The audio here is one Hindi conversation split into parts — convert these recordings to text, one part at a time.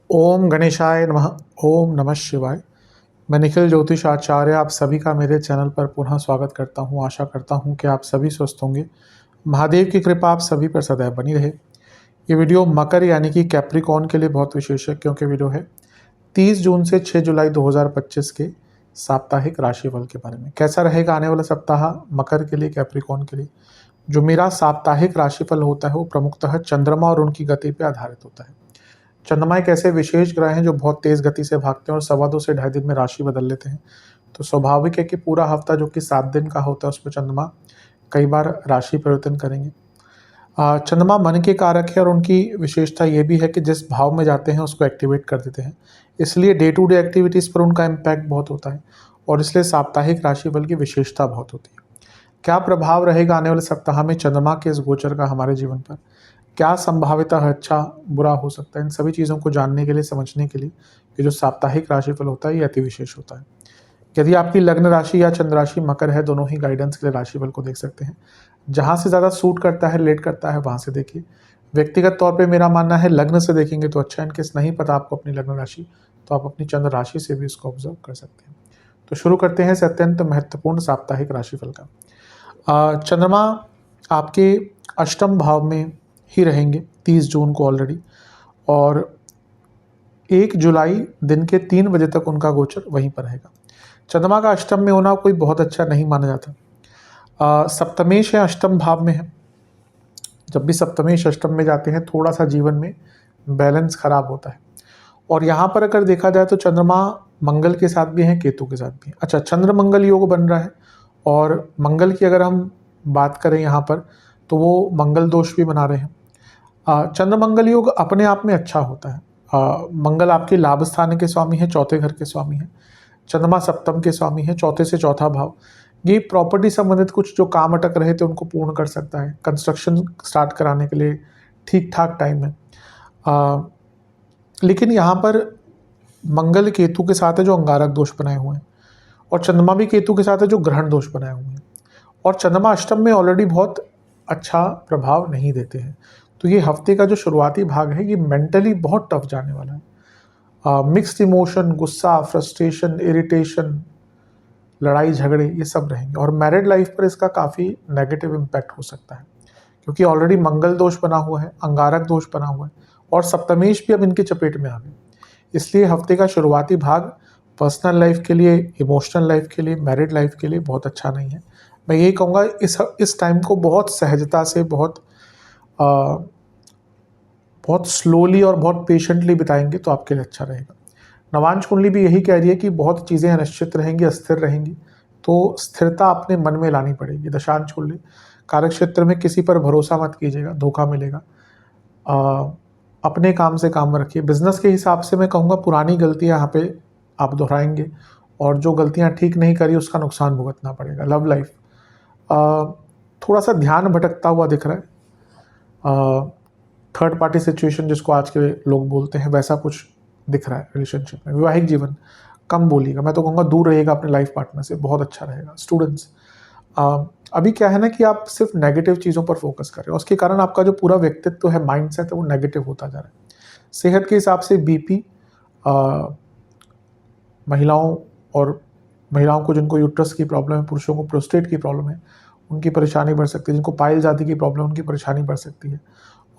ओम गणेशाय नमः। ओम नमः शिवाय। मैं निखिल ज्योतिष आचार्य आप सभी का मेरे चैनल पर पुनः स्वागत करता हूं। आशा करता हूं कि आप सभी स्वस्थ होंगे। महादेव की कृपा आप सभी पर सदैव बनी रहे। ये वीडियो मकर यानी कि कैप्रिकॉर्न के लिए बहुत विशेष है, क्योंकि वीडियो है 30 जून से 6 जुलाई 2025 के साप्ताहिक राशिफल के बारे में। कैसा रहेगा आने वाला सप्ताह मकर के लिए, कैप्रिकॉर्न के लिए। जो मेरा साप्ताहिक राशिफल होता है वो प्रमुखतः चंद्रमा और उनकी गति पर आधारित होता है। चंद्रमा एक ऐसे विशेष ग्रह हैं जो बहुत तेज गति से भागते हैं और 2.25 से 2.5 दिन में राशि बदल लेते हैं। तो स्वाभाविक है कि पूरा हफ्ता जो कि 7 दिन का होता है उसमें चंद्रमा कई बार राशि परिवर्तन करेंगे। चंद्रमा मन के कारक है और उनकी विशेषता ये भी है कि जिस भाव में जाते हैं उसको एक्टिवेट कर देते हैं, इसलिए डे टू डे एक्टिविटीज़ पर उनका इम्पैक्ट बहुत होता है और इसलिए साप्ताहिक राशिफल की विशेषता बहुत होती है। क्या प्रभाव रहेगा आने वाले सप्ताह में चंद्रमा के इस गोचर का हमारे जीवन पर, क्या संभाविता है, अच्छा बुरा हो सकता है, इन सभी चीज़ों को जानने के लिए, समझने के लिए ये जो साप्ताहिक राशिफल होता है ये अति विशेष होता है। यदि आपकी लग्न राशि या चंद्र राशि मकर है, दोनों ही गाइडेंस के लिए राशिफल को देख सकते हैं। जहाँ से ज़्यादा सूट करता है, रिलेट करता है, वहाँ से देखिए। व्यक्तिगत तौर पे मेरा मानना है लग्न से देखेंगे तो अच्छा है। इनकेस नहीं पता आपको अपनी लग्न राशि, तो आप अपनी चंद्र राशि से भी इसको ऑब्जर्व कर सकते हैं। तो शुरू करते हैं इस अत्यंत महत्वपूर्ण साप्ताहिक राशिफल का। चंद्रमा आपके अष्टम भाव में ही रहेंगे 30 जून को ऑलरेडी, और 1 जुलाई दिन के 3 बजे तक उनका गोचर वहीं पर रहेगा। चंद्रमा का अष्टम में होना कोई बहुत अच्छा नहीं माना जाता। सप्तमेश है, अष्टम भाव में है। जब भी सप्तमेश अष्टम में जाते हैं थोड़ा सा जीवन में बैलेंस खराब होता है। और यहाँ पर अगर देखा जाए तो चंद्रमा मंगल के साथ भी हैं, केतु के साथ भी हैं। अच्छा, चंद्र मंगल योग बन रहा है, और मंगल की अगर हम बात करें यहाँ पर तो वो मंगल दोष भी बना रहे हैं। चंद्र मंगल योग अपने आप में अच्छा होता है। मंगल आपके लाभ स्थान के स्वामी है, चौथे घर के स्वामी है। चंद्रमा सप्तम के स्वामी है, चौथे से चौथा भाव। ये प्रॉपर्टी संबंधित कुछ जो काम अटक रहे थे उनको पूर्ण कर सकता है। कंस्ट्रक्शन स्टार्ट कराने के लिए ठीक ठाक टाइम है। लेकिन यहाँ पर मंगल केतु के साथ है जो अंगारक दोष बनाए हुए हैं, और चंद्रमा भी केतु के साथ है जो ग्रहण दोष बनाए हुए हैं। और चंद्रमा अष्टम में ऑलरेडी बहुत अच्छा प्रभाव नहीं देते हैं। तो ये हफ्ते का जो शुरुआती भाग है ये मेंटली बहुत टफ जाने वाला है। मिक्स्ड इमोशन, गुस्सा, फ्रस्ट्रेशन, इरिटेशन, लड़ाई झगड़े, ये सब रहेंगे। और मैरिड लाइफ पर इसका काफ़ी नेगेटिव इम्पैक्ट हो सकता है, क्योंकि ऑलरेडी मंगल दोष बना हुआ है, अंगारक दोष बना हुआ है, और सप्तमेश भी अब इनकी चपेट में आ गए। इसलिए हफ्ते का शुरुआती भाग पर्सनल लाइफ के लिए, इमोशनल लाइफ के लिए, मैरिड लाइफ के लिए बहुत अच्छा नहीं है। मैं यही कहूँगा इस टाइम को बहुत सहजता से, बहुत स्लोली और बहुत पेशेंटली बिताएंगे तो आपके लिए अच्छा रहेगा। नवांश कुंडली भी यही कह रही है कि बहुत चीज़ें अनिश्चित रहेंगी, अस्थिर रहेंगी, तो स्थिरता अपने मन में लानी पड़ेगी। दशांश कुंडली कार्य क्षेत्र में किसी पर भरोसा मत कीजिएगा, धोखा मिलेगा। अपने काम से काम रखिए। बिजनेस के हिसाब से मैं कहूँगा पुरानी गलतियाँ यहाँ पे आप दोहराएंगे, और जो गलतियाँ ठीक नहीं करी उसका नुकसान भुगतना पड़ेगा। लव लाइफ थोड़ा सा ध्यान भटकता हुआ दिख रहा है। थर्ड पार्टी सिचुएशन जिसको आज के लोग बोलते हैं, वैसा कुछ दिख रहा है रिलेशनशिप में। वैवाहिक जीवन कम बोलिएगा, मैं तो कहूँगा दूर रहिएगा अपने लाइफ पार्टनर से, बहुत अच्छा रहेगा। स्टूडेंट्स, अभी क्या है ना कि आप सिर्फ नेगेटिव चीज़ों पर फोकस कर रहे हो, उसके कारण आपका जो पूरा व्यक्तित्व है, माइंडसेट है, वो नेगेटिव होता जा रहा है। सेहत के हिसाब से बीपी, महिलाओं को जिनको यूट्रस की प्रॉब्लम है, पुरुषों को प्रोस्टेट की प्रॉब्लम है, उनकी परेशानी बढ़ सकती है। जिनको पाइल्स आदि की प्रॉब्लम, उनकी परेशानी बढ़ सकती है।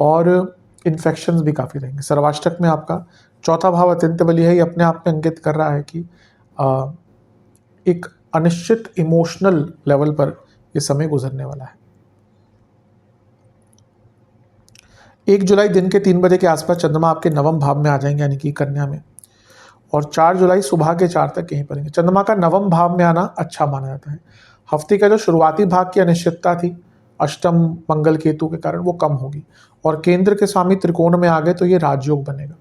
और इन्फेक्शंस भी काफ़ी रहेंगे। सर्वाष्टक में आपका चौथा भाव अत्यंत बली है। ये अपने आप में इंगित कर रहा है कि एक अनिश्चित इमोशनल लेवल पर ये समय गुजरने वाला है। 1 जुलाई दिन के 3 बजे के आसपास चंद्रमा आपके नवम भाव में आ जाएंगे, यानी कि कन्या में, और 4 जुलाई सुबह के 4 तक यहीं पर रहेंगे। चंद्रमा का नवम भाव में आना अच्छा माना जाता है। हफ्ते का जो शुरुआती भाग की अनिश्चितता थी अष्टम मंगल केतु के कारण, वो कम होगी, और केंद्र के स्वामी त्रिकोण में आ गए तो ये राजयोग बनेगा।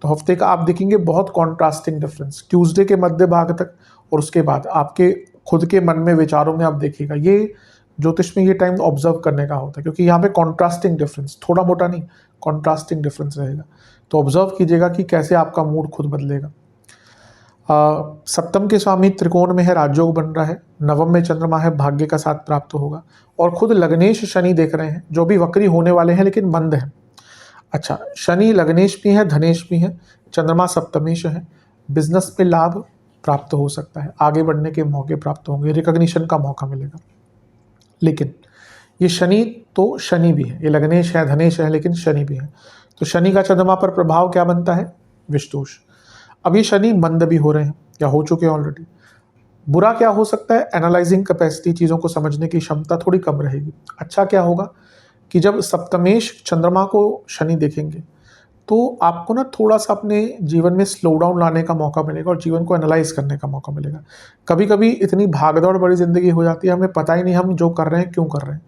तो हफ्ते का आप देखेंगे बहुत कॉन्ट्रास्टिंग डिफरेंस ट्यूसडे के मध्य भाग तक, और उसके बाद आपके खुद के मन में, विचारों में आप देखिएगा। ये ज्योतिष में ये टाइम ऑब्जर्व करने का होता है, क्योंकि यहाँ पे कॉन्ट्रास्टिंग डिफरेंस, थोड़ा मोटा नहीं, कॉन्ट्रास्टिंग डिफरेंस रहेगा। तो ऑब्जर्व कीजिएगा कि कैसे आपका मूड खुद बदलेगा। सप्तम के स्वामी त्रिकोण में है, राजयोग बन रहा है। नवम में चंद्रमा है, भाग्य का साथ प्राप्त होगा, और खुद लग्नेश शनि देख रहे हैं, जो भी वक्री होने वाले हैं लेकिन मंद है। अच्छा, शनि लग्नेश भी है, धनेश भी है, चंद्रमा सप्तमेश है। बिजनेस में लाभ प्राप्त हो सकता है, आगे बढ़ने के मौके प्राप्त होंगे, रिकॉग्निशन का मौका मिलेगा। लेकिन ये शनि तो शनि भी है, ये लग्नेश है, धनेश है, लेकिन शनि भी है। तो शनि का चंद्रमा पर प्रभाव क्या बनता है? विषदोष। अब ये शनि मंद भी हो रहे हैं या हो चुके हैं ऑलरेडी। बुरा क्या हो सकता है? एनालाइजिंग कैपेसिटी, चीज़ों को समझने की क्षमता थोड़ी कम रहेगी। अच्छा क्या होगा कि जब सप्तमेश चंद्रमा को शनि देखेंगे तो आपको ना थोड़ा सा अपने जीवन में स्लो डाउन लाने का मौका मिलेगा और जीवन को एनालाइज करने का मौका मिलेगा। कभी कभी इतनी भागदौड़ भरी जिंदगी हो जाती है, हमें पता ही नहीं हम जो कर रहे हैं क्यों कर रहे हैं।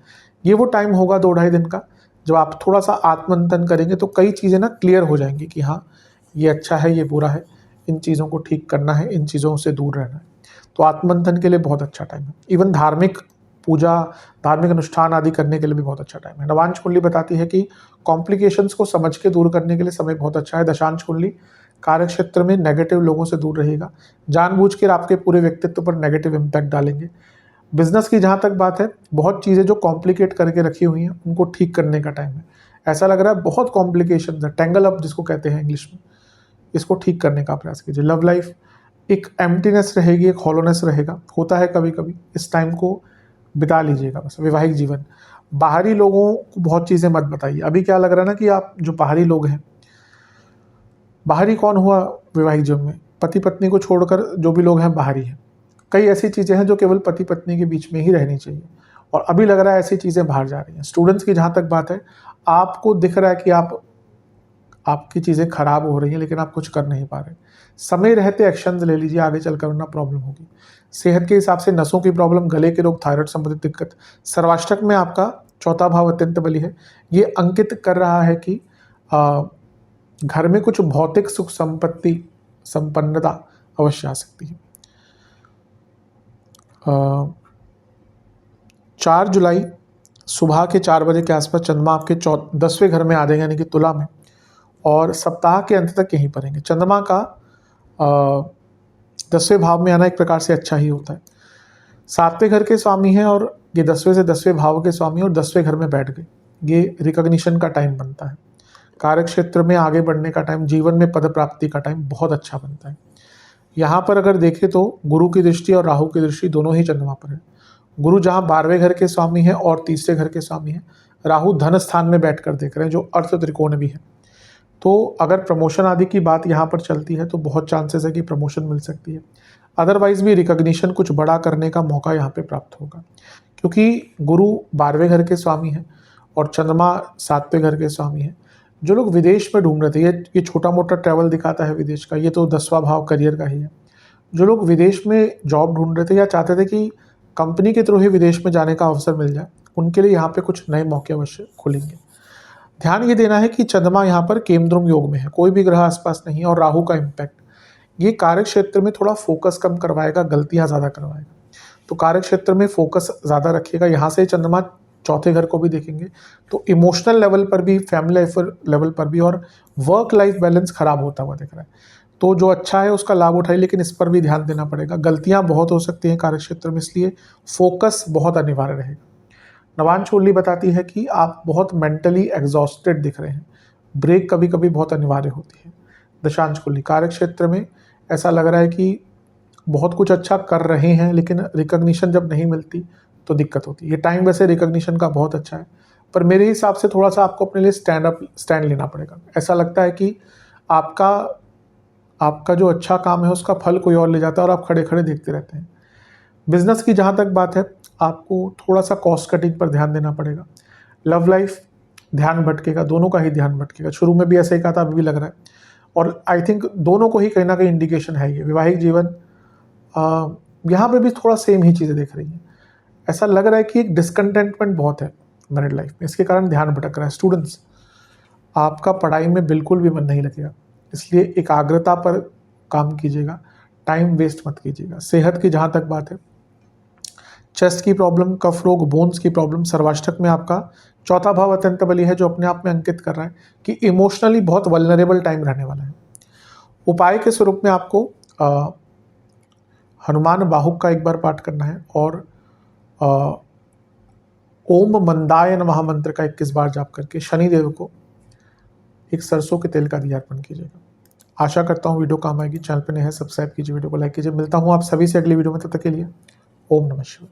ये वो टाइम होगा 2-2.5 दिन का, जब आप थोड़ा सा आत्ममंथन करेंगे तो कई चीज़ें ना क्लियर हो जाएंगी कि हाँ, ये अच्छा है, ये बुरा है, इन चीज़ों को ठीक करना है, इन चीज़ों से दूर रहना है। तो आत्ममंथन के लिए बहुत अच्छा टाइम है। इवन धार्मिक पूजा, धार्मिक अनुष्ठान आदि करने के लिए भी बहुत अच्छा टाइम है। नवांश कुंडली बताती है कि कॉम्प्लिकेशंस को समझ के दूर करने के लिए समय बहुत अच्छा है। दशांश कुंडली कार्य क्षेत्र में नेगेटिव लोगों से दूर रहेगा, जानबूझकर आपके पूरे व्यक्तित्व पर नेगेटिव इम्पैक्ट डालेंगे। बिजनेस की जहाँ तक बात है, बहुत चीज़ें जो कॉम्प्लिकेट करके रखी हुई हैं उनको ठीक करने का टाइम है। ऐसा लग रहा है बहुत कॉम्प्लिकेशन है, टेंगल अप जिसको कहते हैं इंग्लिश में, इसको ठीक करने का प्रयास कीजिए। लव लाइफ एक एम्प्टीनेस रहेगी, एक हॉलोनेस रहेगा, होता है कभी कभी। इस टाइम को बिता लीजिएगा बस। वैवाहिक जीवन, बाहरी लोगों को बहुत चीज़ें मत बताइए। अभी क्या लग रहा है ना कि आप जो बाहरी लोग हैं, बाहरी कौन हुआ वैवाहिक जीवन में? पति पत्नी को छोड़कर जो भी लोग हैं बाहरी हैं। कई ऐसी चीज़ें हैं जो केवल पति पत्नी के बीच में ही रहनी चाहिए, और अभी लग रहा है ऐसी चीज़ें बाहर जा रही हैं। स्टूडेंट्स की जहाँ तक बात है, आपको दिख रहा है कि आपकी चीज़ें खराब हो रही हैं, लेकिन आप कुछ कर नहीं पा रहे। समय रहते एक्शंस ले लीजिए, आगे चलकर वरना प्रॉब्लम होगी। सेहत के हिसाब से नसों की प्रॉब्लम, गले के रोग, थायराइड संबंधित दिक्कत। सर्वाष्टक में आपका चौथा भाव अत्यंत बली है। ये अंकित कर रहा है कि घर में कुछ भौतिक सुख संपत्ति संपन्नता अवश्य आ सकती है। 4 जुलाई सुबह के 4 बजे के आसपास चंद्रमा आपके 10वें घर में आ जाएंगे, यानी कि तुला में, और सप्ताह के अंत तक यहीं पर रहेंगे। चंद्रमा का 10वें भाव में आना एक प्रकार से अच्छा ही होता है। 7वें घर के स्वामी हैं और ये 10वें से 10वें भाव के स्वामी, और 10वें घर में बैठ गए। ये रिकॉग्निशन का टाइम बनता है, कार्य क्षेत्र में आगे बढ़ने का टाइम, जीवन में पद प्राप्ति का टाइम बहुत अच्छा बनता है। यहाँ पर अगर देखें तो गुरु की दृष्टि और राहु की दृष्टि दोनों ही चंद्रमा पर है। गुरु जहाँ 12वें घर के स्वामी है और तीसरे घर के स्वामी है, राहु धन स्थान में बैठकर देख रहे हैं, जो अर्थ त्रिकोण भी है। तो अगर प्रमोशन आदि की बात यहाँ पर चलती है तो बहुत चांसेस है कि प्रमोशन मिल सकती है। अदरवाइज भी रिकॉग्निशन, कुछ बड़ा करने का मौका यहाँ पे प्राप्त होगा, क्योंकि गुरु 12वें घर के स्वामी हैं और चंद्रमा 7वें घर के स्वामी हैं। जो लोग विदेश में ढूंढ रहे थे, ये छोटा मोटा ट्रैवल दिखाता है विदेश का, ये तो 10वां भाव करियर का ही है। जो लोग विदेश में जॉब ढूंढ रहे थे या चाहते थे कि कंपनी के थ्रू ही विदेश में जाने का अवसर मिल जाए, उनके लिए यहाँ पे कुछ नए मौके अवश्य खुलेंगे। ध्यान ये देना है कि चंद्रमा यहाँ पर केमद्रुम योग में है, कोई भी ग्रह आसपास नहीं है, और राहु का इम्पैक्ट ये कार्य क्षेत्र में थोड़ा फोकस कम करवाएगा, गलतियां ज़्यादा करवाएगा। तो कार्य क्षेत्र में फोकस ज़्यादा रखिएगा। यहाँ से चंद्रमा चौथे घर को भी देखेंगे तो इमोशनल लेवल पर भी, फैमिली लाइफ लेवल पर भी, और वर्क लाइफ बैलेंस खराब होता हुआ दिख रहा है। तो जो अच्छा है उसका लाभ उठाइए, लेकिन इस पर भी ध्यान देना पड़ेगा। गलतियाँ बहुत हो सकती हैं कार्य क्षेत्र में, इसलिए फोकस बहुत अनिवार्य रहेगा। नवांश कुंडली बताती है कि आप बहुत मेंटली एग्जॉस्टेड दिख रहे हैं, ब्रेक कभी कभी बहुत अनिवार्य होती है। दशांश कुंडली कार्य क्षेत्र में ऐसा लग रहा है कि बहुत कुछ अच्छा कर रहे हैं, लेकिन रिकॉग्निशन जब नहीं मिलती तो दिक्कत होती है। ये टाइम वैसे रिकॉग्निशन का बहुत अच्छा है, पर मेरे हिसाब से थोड़ा सा आपको अपने लिए स्टैंड लेना पड़ेगा। ऐसा लगता है कि आपका जो अच्छा काम है उसका फल कोई और ले जाता है और आप खड़े खड़े देखते रहते हैं। बिजनेस की जहाँ तक बात है, आपको थोड़ा सा कॉस्ट कटिंग पर ध्यान देना पड़ेगा। लव लाइफ ध्यान भटकेगा, दोनों का ही ध्यान भटकेगा। शुरू में भी ऐसा ही कहा था, अभी भी लग रहा है, और आई थिंक दोनों को ही कहीं ना कहीं इंडिकेशन है ये। वैवाहिक जीवन यहाँ पे भी थोड़ा सेम ही चीज़ें दिख रही हैं। ऐसा लग रहा है कि एक डिसकंटेंटमेंट बहुत है मैरिड लाइफ में, इसके कारण ध्यान भटक रहा है। स्टूडेंट्स, आपका पढ़ाई में बिल्कुल भी मन नहीं लगेगा, इसलिए एकाग्रता पर काम कीजिएगा, टाइम वेस्ट मत कीजिएगा। सेहत की जहाँ तक बात है, चेस्ट की प्रॉब्लम, कफ रोग, बोन्स की प्रॉब्लम, सर्वाष्टक में आपका चौथा भाव अत्यंत बली है, जो अपने आप में अंकित कर रहा है कि इमोशनली बहुत वल्नरेबल टाइम रहने वाला है। उपाय के स्वरूप में आपको हनुमान बाहुक का एक बार पाठ करना है, और ओम मंदाय नमः मंत्र का 21 बार जाप करके शनिदेव को एक सरसों के तेल का दिया अर्पण कीजिएगा। आशा करता हूँ वीडियो काम आएगी। चैनल पर नए हैं सब्सक्राइब कीजिए, वीडियो को लाइक कीजिए। मिलता हूँ आप सभी से अगली वीडियो में, तब तक के लिए ओम नमः शिवाय।